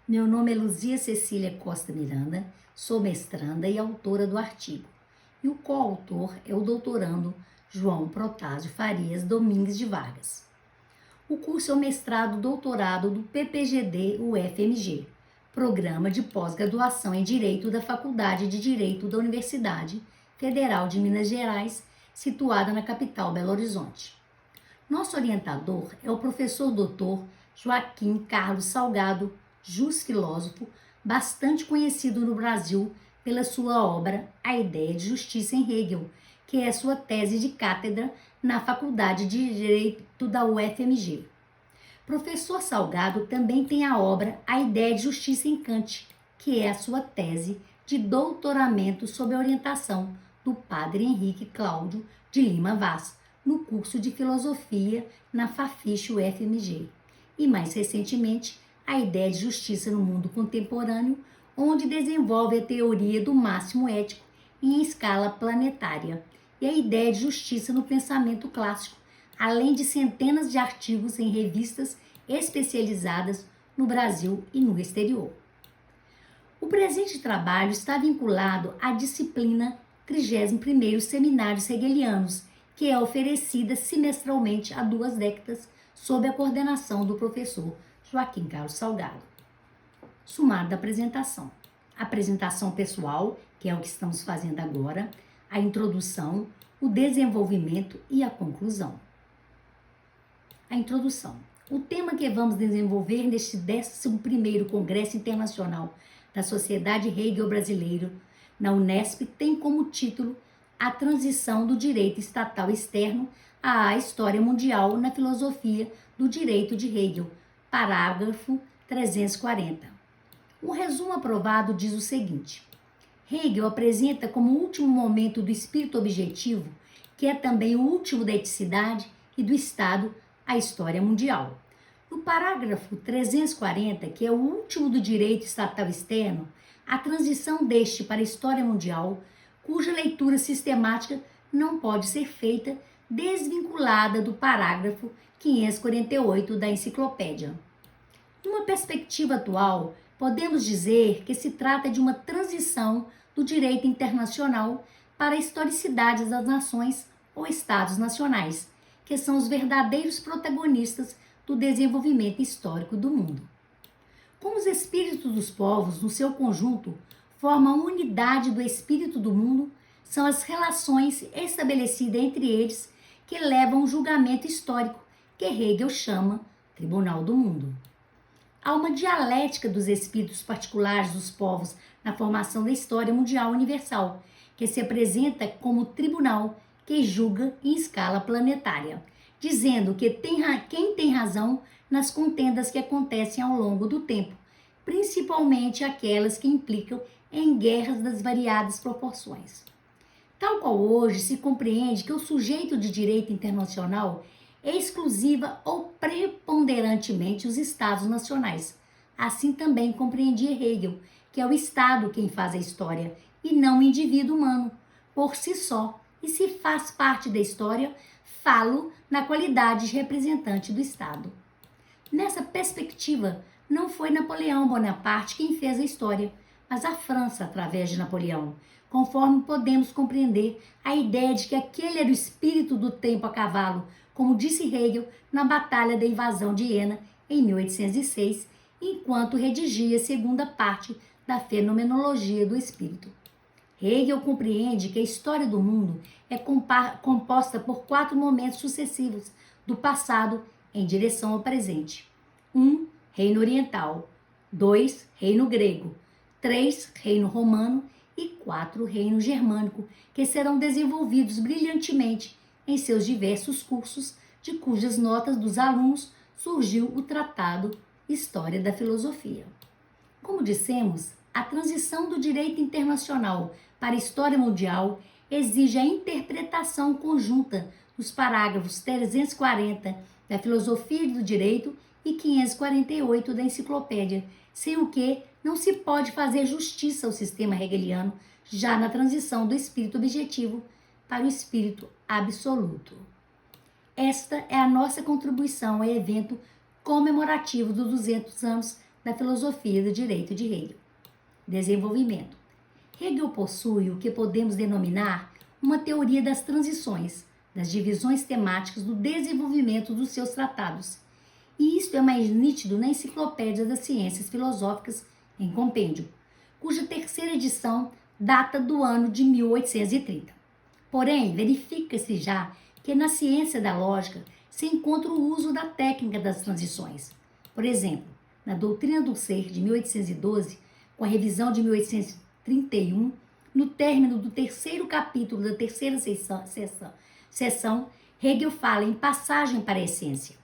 Meu nome é Luzia Cecília Costa Miranda, sou mestranda e autora do artigo. E o coautor é o doutorando João Protásio Farias Domingues de Vargas. O curso é o mestrado-doutorado do PPGD-UFMG, Programa de Pós-Graduação em Direito da Faculdade de Direito da Universidade Federal de Minas Gerais, situada na capital Belo Horizonte. Nosso orientador é o professor doutor Joaquim Carlos Salgado, jus-filósofo, bastante conhecido no Brasil pela sua obra A Ideia de Justiça em Hegel, que é sua tese de cátedra na Faculdade de Direito da UFMG. Professor Salgado também tem a obra A Ideia de Justiça em Kant, que é a sua tese de doutoramento sob a orientação do padre Henrique Cláudio de Lima Vaz, no curso de Filosofia na Fafiche UFMG. E mais recentemente, A Ideia de Justiça no Mundo Contemporâneo, onde desenvolve a teoria do máximo ético em escala planetária e a ideia de justiça no pensamento clássico, além de centenas de artigos em revistas especializadas no Brasil e no exterior. O presente trabalho está vinculado à disciplina 31º Seminários Hegelianos, que é oferecida semestralmente há 2 décadas sob a coordenação do professor Joaquim Carlos Salgado. Sumário da apresentação. Apresentação pessoal, que é o que estamos fazendo agora, a introdução, o desenvolvimento e a conclusão. A introdução. O tema que vamos desenvolver neste 11º Congresso Internacional da Sociedade Hegel Brasileiro na Unesp tem como título A Transição do Direito Estatal Externo à História Mundial na Filosofia do Direito de Hegel, parágrafo 340. Um resumo aprovado diz o seguinte: Hegel apresenta como último momento do espírito objetivo, que é também o último da eticidade e do Estado, a história mundial. No parágrafo 340, que é o último do direito estatal externo, a transição deste para a história mundial, cuja leitura sistemática não pode ser feita desvinculada do parágrafo 548 da enciclopédia. Numa perspectiva atual, podemos dizer que se trata de uma transição do direito internacional para a historicidade das nações ou estados nacionais, que são os verdadeiros protagonistas do desenvolvimento histórico do mundo. Como os espíritos dos povos, no seu conjunto, formam a unidade do espírito do mundo, são as relações estabelecidas entre eles que levam ao julgamento histórico, que Hegel chama Tribunal do Mundo. Há uma dialética dos espíritos particulares dos povos na formação da história mundial universal, que se apresenta como tribunal que julga em escala planetária, dizendo que quem tem razão nas contendas que acontecem ao longo do tempo, principalmente aquelas que implicam em guerras das variadas proporções. Tal qual hoje se compreende que o sujeito de direito internacional é exclusiva ou preponderantemente os Estados nacionais. Assim também compreendia Hegel, que é o Estado quem faz a história e não o indivíduo humano, por si só, e se faz parte da história, falo na qualidade de representante do Estado. Nessa perspectiva, não foi Napoleão Bonaparte quem fez a história, mas a França através de Napoleão, conforme podemos compreender a ideia de que aquele era o espírito do tempo a cavalo, como disse Hegel na Batalha da Invasão de Iena, em 1806, enquanto redigia a segunda parte da Fenomenologia do Espírito. Hegel compreende que a história do mundo é composta por 4 momentos sucessivos, do passado em direção ao presente. 1. Reino Oriental. 2. Reino Grego. 3. Reino Romano. E 4. Reino Germânico, que serão desenvolvidos brilhantemente em seus diversos cursos, de cujas notas dos alunos surgiu o Tratado História da Filosofia. Como dissemos, a transição do direito internacional para a história mundial exige a interpretação conjunta dos parágrafos 340 da Filosofia do Direito e 548 da Enciclopédia, sem o que não se pode fazer justiça ao sistema hegeliano já na transição do espírito objetivo para o espírito absoluto. Esta é a nossa contribuição ao evento comemorativo dos 200 anos da filosofia do direito de Hegel. Desenvolvimento. Hegel possui o que podemos denominar uma teoria das transições, das divisões temáticas do desenvolvimento dos seus tratados. E isto é mais nítido na Enciclopédia das Ciências Filosóficas, em compêndio, cuja terceira edição data do ano de 1830. Porém, verifica-se já que na ciência da lógica se encontra o uso da técnica das transições. Por exemplo, na Doutrina do Ser, de 1812, com a revisão de 1831, no término do terceiro capítulo da terceira seção, Hegel fala em passagem para a essência.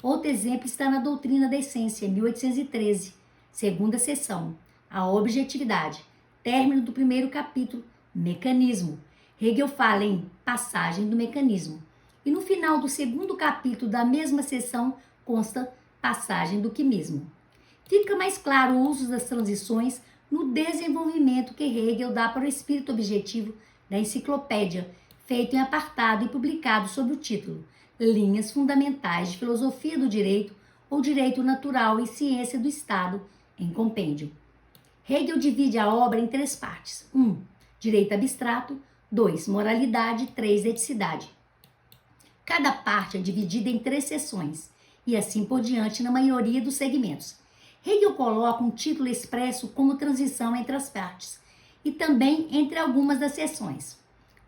Outro exemplo está na Doutrina da Essência, 1813, segunda seção, a objetividade, término do primeiro capítulo, mecanismo. Hegel fala em passagem do mecanismo. E no final do segundo capítulo da mesma seção consta passagem do quimismo. Fica mais claro o uso das transições no desenvolvimento que Hegel dá para o espírito objetivo da enciclopédia, feito em apartado e publicado sob o título Linhas Fundamentais de Filosofia do Direito ou Direito Natural e Ciência do Estado, em compêndio. Hegel divide a obra em três partes. 1. Direito abstrato. 2. Moralidade. 3. Eticidade. Cada parte é dividida em 3 seções, e assim por diante na maioria dos segmentos. Hegel coloca um título expresso como transição entre as partes, e também entre algumas das seções.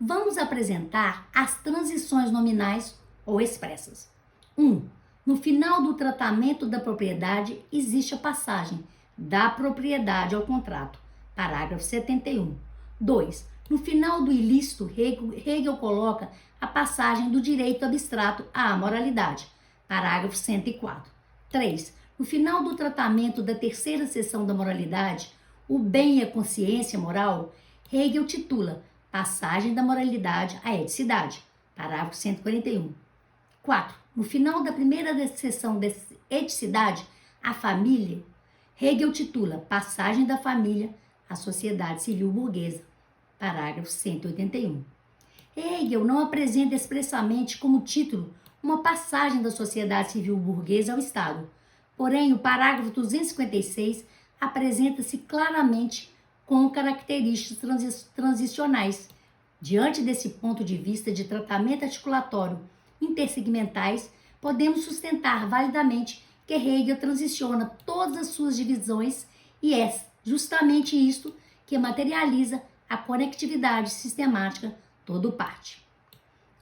Vamos apresentar as transições nominais ou expressas. 1. No final do tratamento da propriedade existe a passagem da propriedade ao contrato. Parágrafo 71. 2. No final do ilícito, Hegel coloca a passagem do direito abstrato à moralidade. Parágrafo 104. 3. No final do tratamento da terceira seção da moralidade, o bem e a consciência moral, Hegel titula Passagem da moralidade à eticidade. Parágrafo 141. 4. No final da primeira seção da eticidade, a família, Hegel titula Passagem da família à sociedade civil burguesa. Parágrafo 181. Hegel não apresenta expressamente como título uma passagem da sociedade civil burguesa ao Estado. Porém, o parágrafo 256 apresenta-se claramente com características transicionais. Diante desse ponto de vista de tratamento articulatório intersegmentais, podemos sustentar validamente que Hegel transiciona todas as suas divisões e é justamente isto que materializa a conectividade sistemática todo-parte.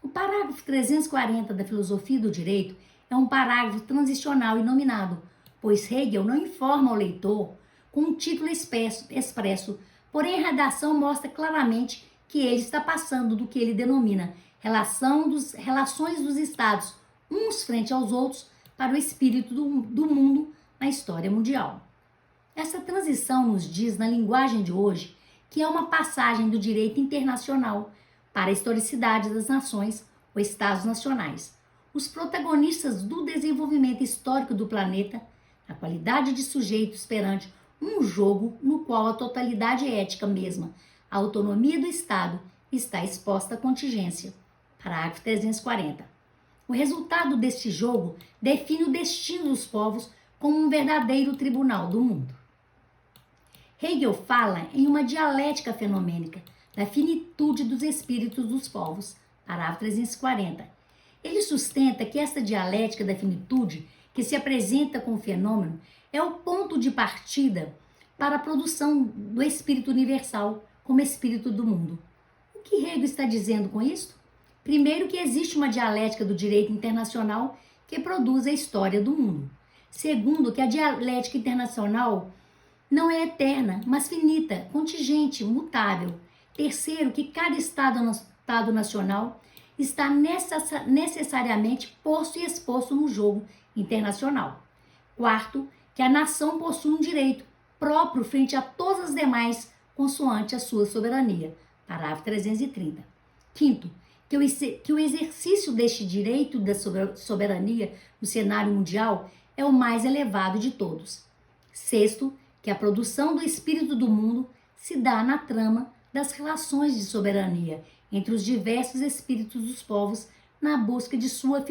O parágrafo 340 da Filosofia do Direito é um parágrafo transicional e nominado, pois Hegel não informa ao leitor com um título expresso, porém a redação mostra claramente que ele está passando do que ele denomina relações dos estados uns frente aos outros para o espírito do mundo na história mundial. Essa transição nos diz, na linguagem de hoje, que é uma passagem do direito internacional para a historicidade das nações ou estados nacionais. Os protagonistas do desenvolvimento histórico do planeta, na qualidade de sujeitos perante um jogo no qual a totalidade ética mesma, a autonomia do Estado, está exposta à contingência. Parágrafo 340. O resultado deste jogo define o destino dos povos como um verdadeiro tribunal do mundo. Hegel fala em uma dialética fenomênica da finitude dos espíritos dos povos. Parágrafo 340. Ele sustenta que esta dialética da finitude, que se apresenta com o fenômeno, é o ponto de partida para a produção do espírito universal como espírito do mundo. O que Hegel está dizendo com isso? Primeiro, que existe uma dialética do direito internacional que produz a história do mundo. Segundo, que a dialética internacional não é eterna, mas finita, contingente, mutável. Terceiro, que cada estado nacional está necessariamente posto e exposto no jogo internacional. Quarto, que a nação possui um direito próprio frente a todas as demais, consoante a sua soberania. Parágrafo 330. Quinto, que o exercício deste direito da soberania no cenário mundial é o mais elevado de todos. Sexto, que a produção do espírito do mundo se dá na trama das relações de soberania entre os diversos espíritos dos povos na busca de sua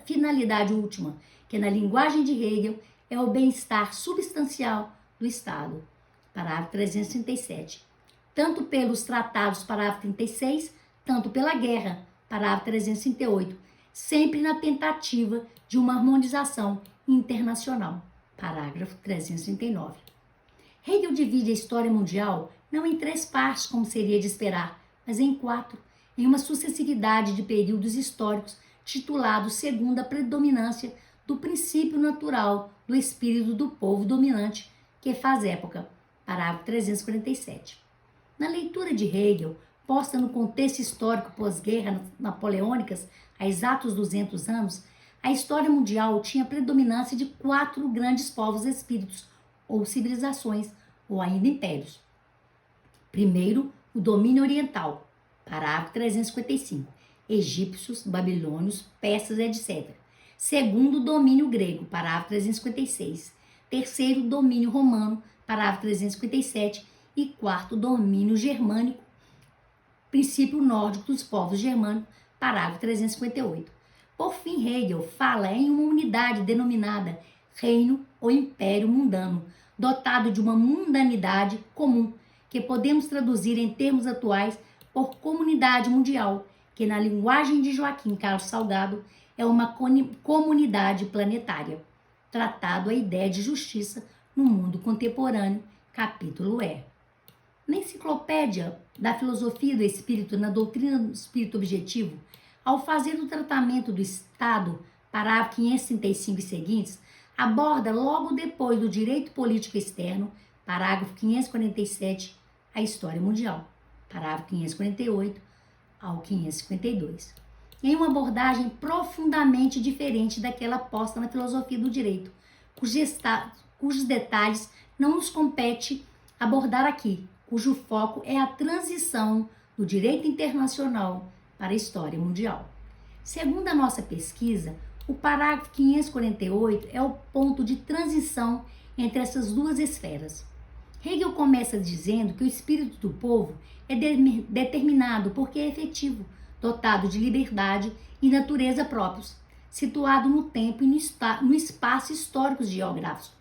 finalidade última, que na linguagem de Hegel é o bem-estar substancial do Estado. Parágrafo 337. Tanto pelos tratados, parágrafo 36, tanto pela guerra, parágrafo 338, sempre na tentativa de uma harmonização internacional. Parágrafo 339. Hegel divide a história mundial não em 3 partes, como seria de esperar, mas em 4, em uma sucessividade de períodos históricos titulados segundo a predominância do princípio natural do espírito do povo dominante que faz época. Parágrafo 347. Na leitura de Hegel, posta no contexto histórico pós-guerra napoleônicas, há exatos 200 anos, a história mundial tinha predominância de 4 grandes povos espíritos, ou civilizações, ou ainda impérios. Primeiro, o domínio oriental, parágrafo 355, egípcios, babilônios, persas, etc. Segundo, o domínio grego, parágrafo 356. Terceiro, o domínio romano, parágrafo 357. E quarto, domínio germânico, princípio nórdico dos povos germânicos, parágrafo 358. Por fim, Hegel fala em uma unidade denominada reino ou império mundano, dotado de uma mundanidade comum, que podemos traduzir em termos atuais por comunidade mundial, que na linguagem de Joaquim Carlos Salgado é uma comunidade planetária. Tratado a ideia de justiça no mundo contemporâneo, capítulo E. Na Enciclopédia da Filosofia do Espírito, na doutrina do Espírito Objetivo, ao fazer o tratamento do Estado, parágrafo 535 e seguintes, aborda logo depois do direito político externo, parágrafo 547, a história mundial, parágrafo 548 ao 552. Em uma abordagem profundamente diferente daquela posta na filosofia do direito, cujos detalhes não nos compete abordar aqui, cujo foco é a transição do direito internacional para a história mundial. Segundo a nossa pesquisa, o parágrafo 548 é o ponto de transição entre essas duas esferas. Hegel começa dizendo que o espírito do povo é determinado porque é efetivo, dotado de liberdade e natureza próprios, situado no tempo e no espaço histórico geográfico,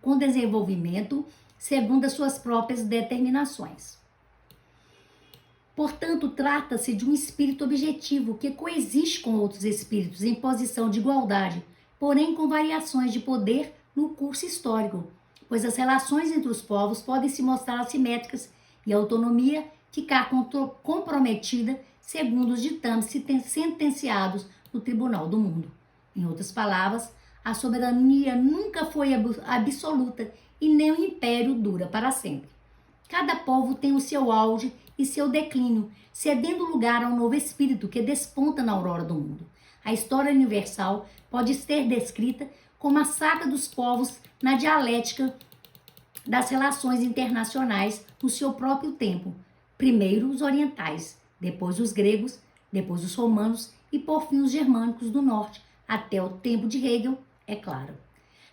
com desenvolvimento segundo as suas próprias determinações. Portanto, trata-se de um espírito objetivo que coexiste com outros espíritos em posição de igualdade, porém com variações de poder no curso histórico, pois as relações entre os povos podem se mostrar assimétricas e a autonomia ficar comprometida segundo os ditames sentenciados no Tribunal do Mundo. Em outras palavras, a soberania nunca foi absoluta e nem o império dura para sempre. Cada povo tem o seu auge e seu declínio, cedendo lugar a um novo espírito que desponta na aurora do mundo. A história universal pode ser descrita como a saga dos povos na dialética das relações internacionais no seu próprio tempo. Primeiro os orientais, depois os gregos, depois os romanos e por fim os germânicos do norte, até o tempo de Hegel, é claro.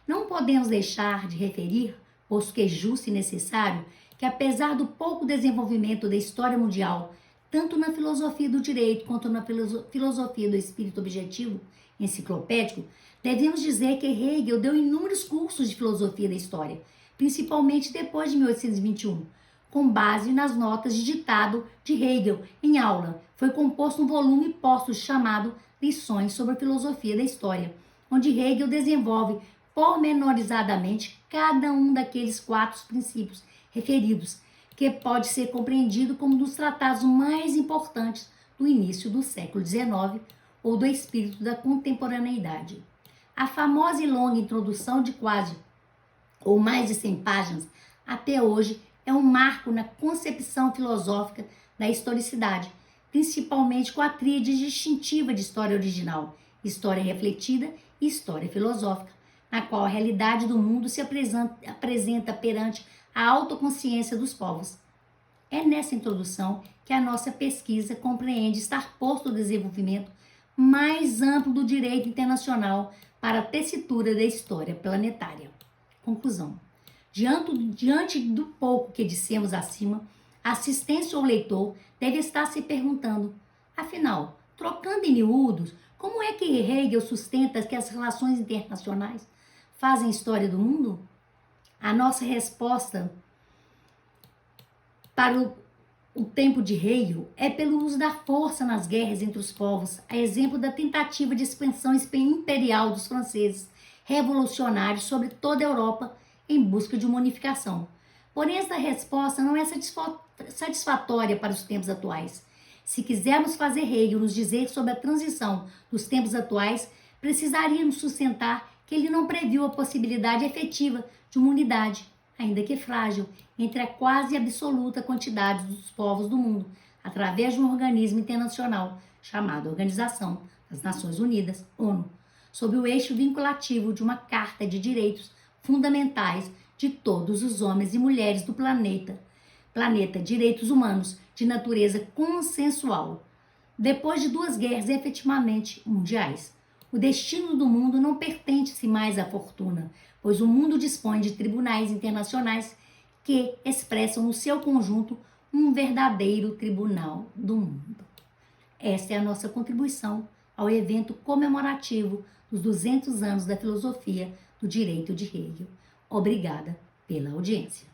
Não podemos deixar de referir, posto que é justo e necessário, que apesar do pouco desenvolvimento da história mundial, tanto na filosofia do direito quanto na filosofia do espírito objetivo enciclopédico, devemos dizer que Hegel deu inúmeros cursos de filosofia da história, principalmente depois de 1821, com base nas notas de ditado de Hegel em aula. Foi composto um volume póstumo chamado Lições sobre a Filosofia da História, onde Hegel desenvolve pormenorizadamente cada um daqueles 4 princípios referidos, que pode ser compreendido como um dos tratados mais importantes do início do século XIX ou do espírito da contemporaneidade. A famosa e longa introdução de quase ou mais de 100 páginas, até hoje, é um marco na concepção filosófica da historicidade, principalmente com a tríade distintiva de história original, história refletida e história filosófica, na qual a realidade do mundo se apresenta perante a autoconsciência dos povos. É nessa introdução que a nossa pesquisa compreende estar posto o desenvolvimento mais amplo do direito internacional para a tessitura da história planetária. Conclusão. Diante do pouco que dissemos acima, a assistência ou leitor deve estar se perguntando, afinal, trocando em miúdos, como é que Hegel sustenta que as relações internacionais fazem história do mundo? A nossa resposta para o tempo de Hegel é pelo uso da força nas guerras entre os povos, a exemplo da tentativa de expansão imperial dos franceses revolucionários sobre toda a Europa em busca de uma unificação. Porém, esta resposta não é satisfatória para os tempos atuais. Se quisermos fazer Hegel nos dizer sobre a transição dos tempos atuais, precisaríamos sustentar que ele não previu a possibilidade efetiva de uma unidade, ainda que frágil, entre a quase absoluta quantidade dos povos do mundo, através de um organismo internacional chamado Organização das Nações Unidas, ONU, sob o eixo vinculativo de uma Carta de Direitos Fundamentais de todos os homens e mulheres do planeta, direitos humanos de natureza consensual. Depois de 2 guerras efetivamente mundiais, o destino do mundo não pertence mais à fortuna, pois o mundo dispõe de tribunais internacionais que expressam no seu conjunto um verdadeiro tribunal do mundo. Esta é a nossa contribuição ao evento comemorativo dos 200 anos da filosofia do direito de Hegel. Obrigada pela audiência.